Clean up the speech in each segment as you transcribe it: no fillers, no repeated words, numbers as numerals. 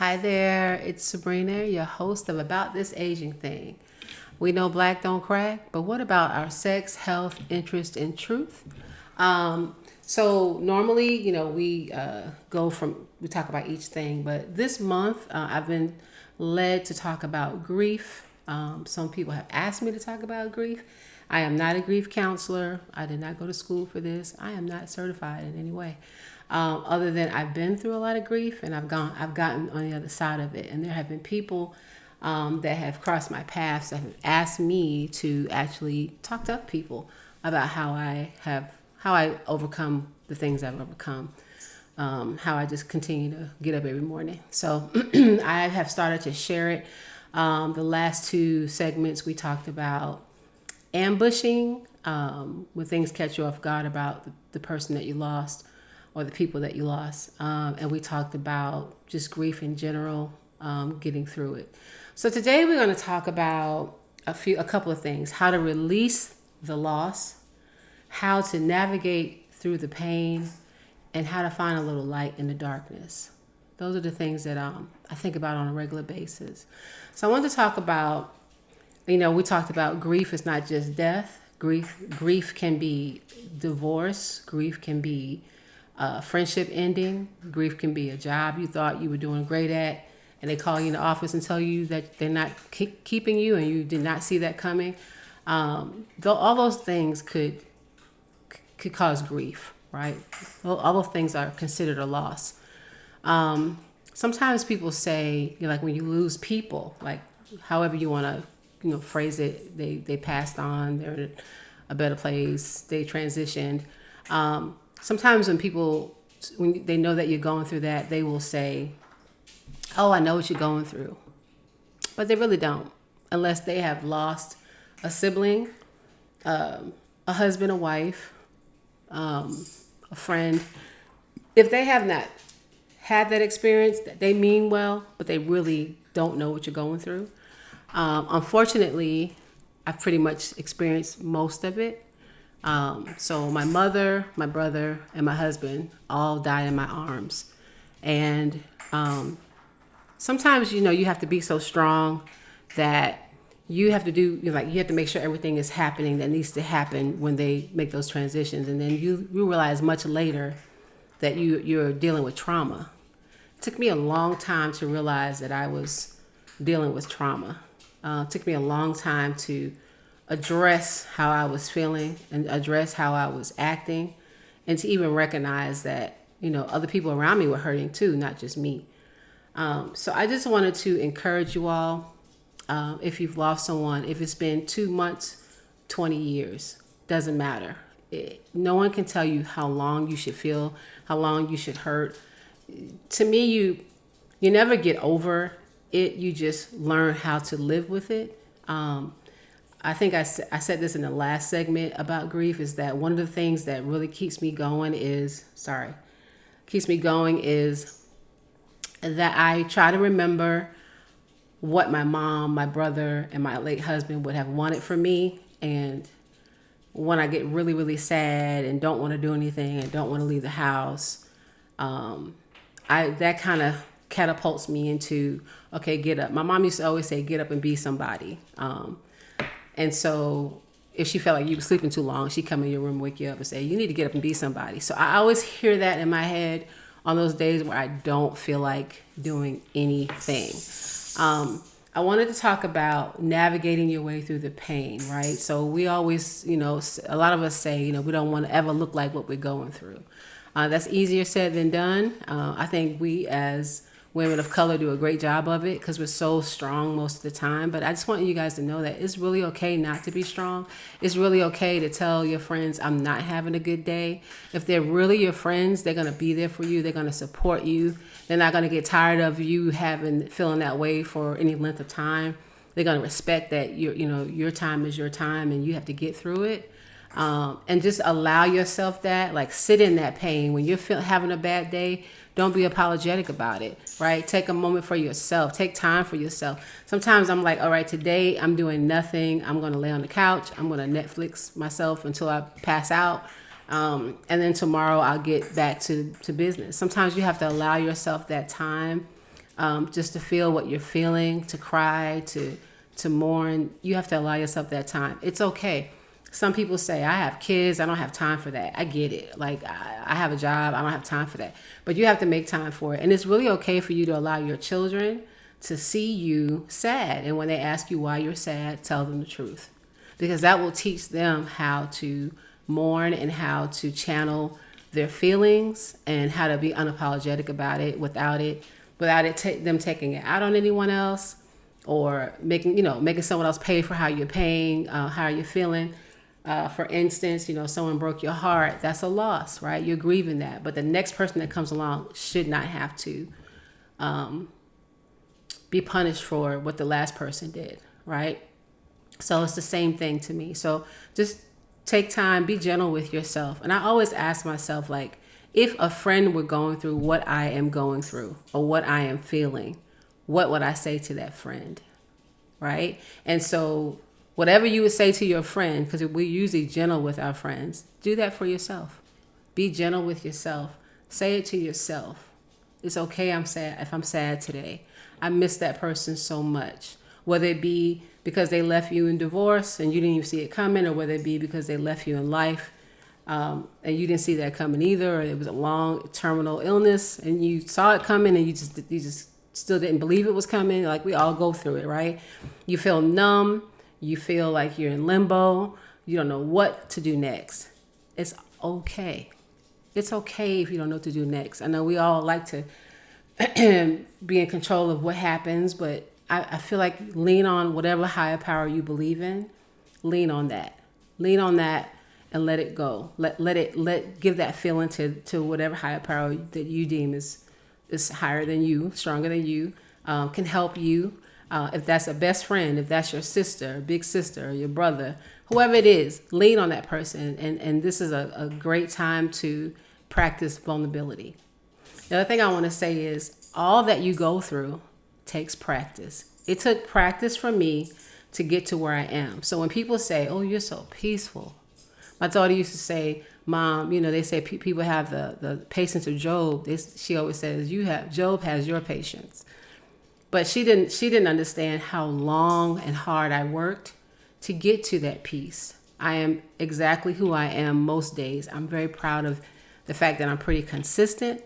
Hi there, it's Sabrina, your host of About This Aging Thing. We know black don't crack, but what about our sex, health, interest, and truth? So normally, we talk about each thing, but this month I've been led to talk about grief. Some people have asked me to talk about grief. I am not a grief counselor. I did not go to school for this. I am not certified in any way. Other than I've been through a lot of grief and I've gotten on the other side of it. And there have been people that have crossed my paths that have asked me to actually talk to other people about how I overcome the things I've overcome. How I just continue to get up every morning. So I have started to share it. The last two segments we talked about ambushing, when things catch you off guard about the person that you lost or the people that you lost. And we talked about just grief in general, getting through it. So today we're going to talk about a couple of things: how to release the loss, how to navigate through the pain, and how to find a little light in the darkness. Those are the things that I think about on a regular basis. So I want to talk about, we talked about grief is not just death. Grief can be divorce. Grief can be friendship ending. Grief can be a job you thought you were doing great at, and they call you in the office and tell you that they're not keeping you, and you did not see that coming. Though all those things could cause grief, right? All those things are considered a loss. Sometimes people say, like when you lose people, like however you want to, phrase it, they passed on, they're in a better place, they transitioned. Sometimes when they know that you're going through that, they will say, "Oh, I know what you're going through," but they really don't, unless they have lost a sibling, a husband, a wife, a friend. If they have not had that experience, they mean well, but they really don't know what you're going through. Unfortunately, I've pretty much experienced most of it. So my mother, my brother, and my husband all died in my arms. And sometimes, you have to be so strong that you have to you have to make sure everything is happening that needs to happen when they make those transitions. And then you realize much later that you're dealing with trauma. It took me a long time to realize that I was dealing with trauma. It took me a long time to address how I was feeling and address how I was acting, and to even recognize that, other people around me were hurting too, not just me. So I just wanted to encourage you all, if you've lost someone, if it's been 2 months, 20 years, doesn't matter. No one can tell you how long you should feel, how long you should hurt. To me, you never get over it. You just learn how to live with it. I think I said this in the last segment about grief, is that one of the things that really keeps me going is that I try to remember what my mom, my brother, and my late husband would have wanted for me. And when I get really, really sad and don't want to do anything and don't want to leave the house, that kind of catapults me into, okay, get up. My mom used to always say, get up and be somebody. And so if she felt like you were sleeping too long, she'd come in your room, wake you up and say, you need to get up and be somebody. So I always hear that in my head on those days where I don't feel like doing anything. I wanted to talk about navigating your way through the pain, right? So we always, a lot of us say, we don't want to ever look like what we're going through. That's easier said than done. I think we as women of color do a great job of it because we're so strong most of the time. But I just want you guys to know that it's really okay not to be strong. It's really okay to tell your friends, I'm not having a good day. If they're really your friends, they're going to be there for you. They're going to support you. They're not going to get tired of you feeling that way for any length of time. They're going to respect that your time is your time and you have to get through it. And just allow yourself that, like, sit in that pain. When you're having a bad day, don't be apologetic about it, right? Take a moment for yourself. Take time for yourself. Sometimes I'm like, all right, today I'm doing nothing. I'm going to lay on the couch. I'm going to Netflix myself until I pass out. And then tomorrow I'll get back to business. Sometimes you have to allow yourself that time just to feel what you're feeling, to cry, to mourn. You have to allow yourself that time. It's okay. Some people say, I have kids, I don't have time for that. I get it. Like, I have a job, I don't have time for that. But you have to make time for it. And it's really okay for you to allow your children to see you sad. And when they ask you why you're sad, tell them the truth. Because that will teach them how to mourn and how to channel their feelings and how to be unapologetic about it without them taking it out on anyone else or making someone else pay for how you're paying, how you're feeling. For instance, someone broke your heart. That's a loss, right? You're grieving that. But the next person that comes along should not have to be punished for what the last person did, right? So it's the same thing to me. So just take time, be gentle with yourself. And I always ask myself, like, if a friend were going through what I am going through or what I am feeling, what would I say to that friend, right? And so whatever you would say to your friend, because we're usually gentle with our friends, do that for yourself. Be gentle with yourself. Say it to yourself. It's okay, I'm sad if I'm sad today. I miss that person so much. Whether it be because they left you in divorce and you didn't even see it coming, or whether it be because they left you in life and you didn't see that coming either, or it was a long terminal illness and you saw it coming and you just still didn't believe it was coming. Like, we all go through it, right? You feel numb. You feel like you're in limbo. You don't know what to do next. It's okay. It's okay if you don't know what to do next. I know we all like to be in control of what happens, but I feel like lean on whatever higher power you believe in. Lean on that. Lean on that and let it go. Give that feeling to whatever higher power that you deem is higher than you, stronger than you, can help you. If that's a best friend, if that's your sister, big sister, your brother, whoever it is, lean on that person. And this is a great time to practice vulnerability. The other thing I want to say is all that you go through takes practice. It took practice for me to get to where I am. So when people say, oh, you're so peaceful. My daughter used to say, Mom, they say people have the patience of Job. She always says, Job has your patience. But she didn't understand how long and hard I worked to get to that peace. I am exactly who I am most days. I'm very proud of the fact that I'm pretty consistent.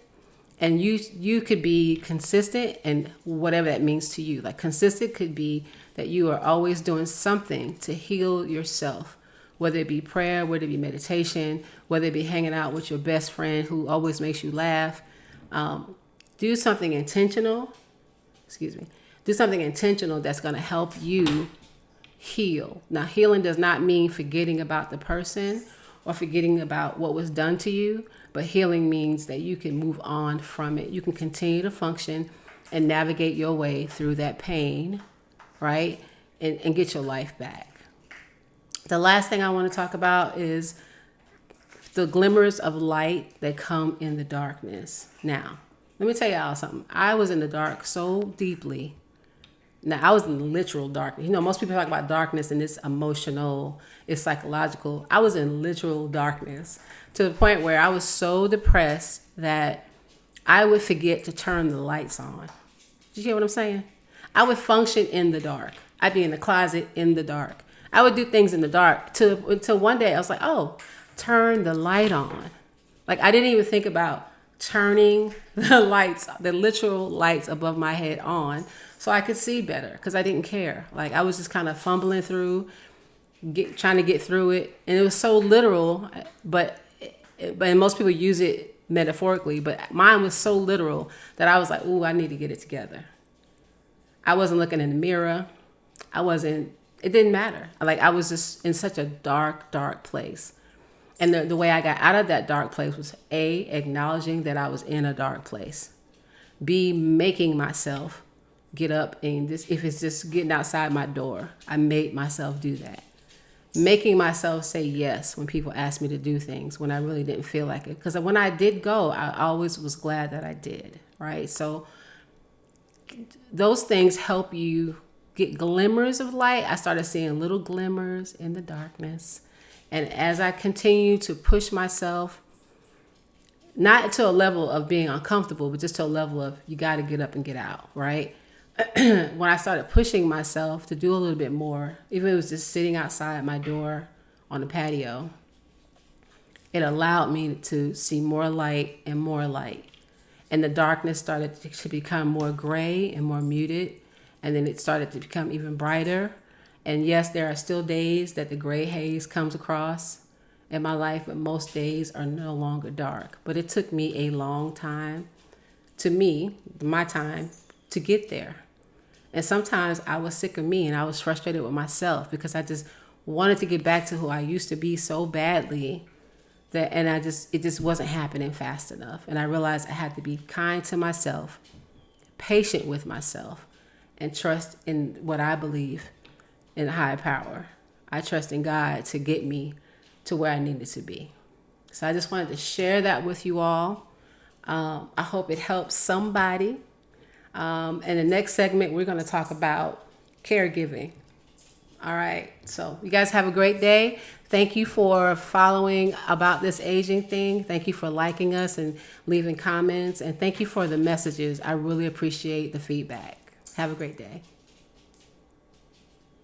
And you could be consistent in whatever that means to you. Like, consistent could be that you are always doing something to heal yourself, whether it be prayer, whether it be meditation, whether it be hanging out with your best friend who always makes you laugh. Do something intentional. Do something intentional that's going to help you heal. Now, healing does not mean forgetting about the person or forgetting about what was done to you, but healing means that you can move on from it. You can continue to function and navigate your way through that pain, right? And get your life back. The last thing I want to talk about is the glimmers of light that come in the darkness. Now, let me tell y'all something. I was in the dark so deeply. Now, I was in literal darkness. Most people talk about darkness and it's emotional, it's psychological. I was in literal darkness to the point where I was so depressed that I would forget to turn the lights on. Did you hear what I'm saying? I would function in the dark. I'd be in the closet in the dark. I would do things in the dark until one day I was like, oh, turn the light on. Like, I didn't even think about turning the lights, the literal lights above my head on so I could see better because I didn't care. Like, I was just kind of fumbling through, trying to get through it. And it was so literal, but most people use it metaphorically, but mine was so literal that I was like, ooh, I need to get it together. I wasn't looking in the mirror. It didn't matter. Like, I was just in such a dark, dark place. And the way I got out of that dark place was A, acknowledging that I was in a dark place. B, making myself get up and if it's just getting outside my door, I made myself do that. Making myself say yes when people asked me to do things when I really didn't feel like it. Because when I did go, I always was glad that I did, right? So those things help you get glimmers of light. I started seeing little glimmers in the darkness. And as I continue to push myself not to a level of being uncomfortable, but just to a level of you got to get up and get out, right? When I started pushing myself to do a little bit more, even if it was just sitting outside my door on the patio, it allowed me to see more light and more light. And the darkness started to become more gray and more muted. And then it started to become even brighter. And yes, there are still days that the gray haze comes across in my life, but most days are no longer dark. But it took me a long time, my time, to get there. And sometimes I was sick of me and I was frustrated with myself because I just wanted to get back to who I used to be so badly it just wasn't happening fast enough. And I realized I had to be kind to myself, patient with myself, and trust in what I believe in higher power. I trust in God to get me to where I needed to be. So I just wanted to share that with you all. I hope it helps somebody. In the next segment, we're going to talk about caregiving. All right. So you guys have a great day. Thank you for following about this aging thing. Thank you for liking us and leaving comments. And thank you for the messages. I really appreciate the feedback. Have a great day.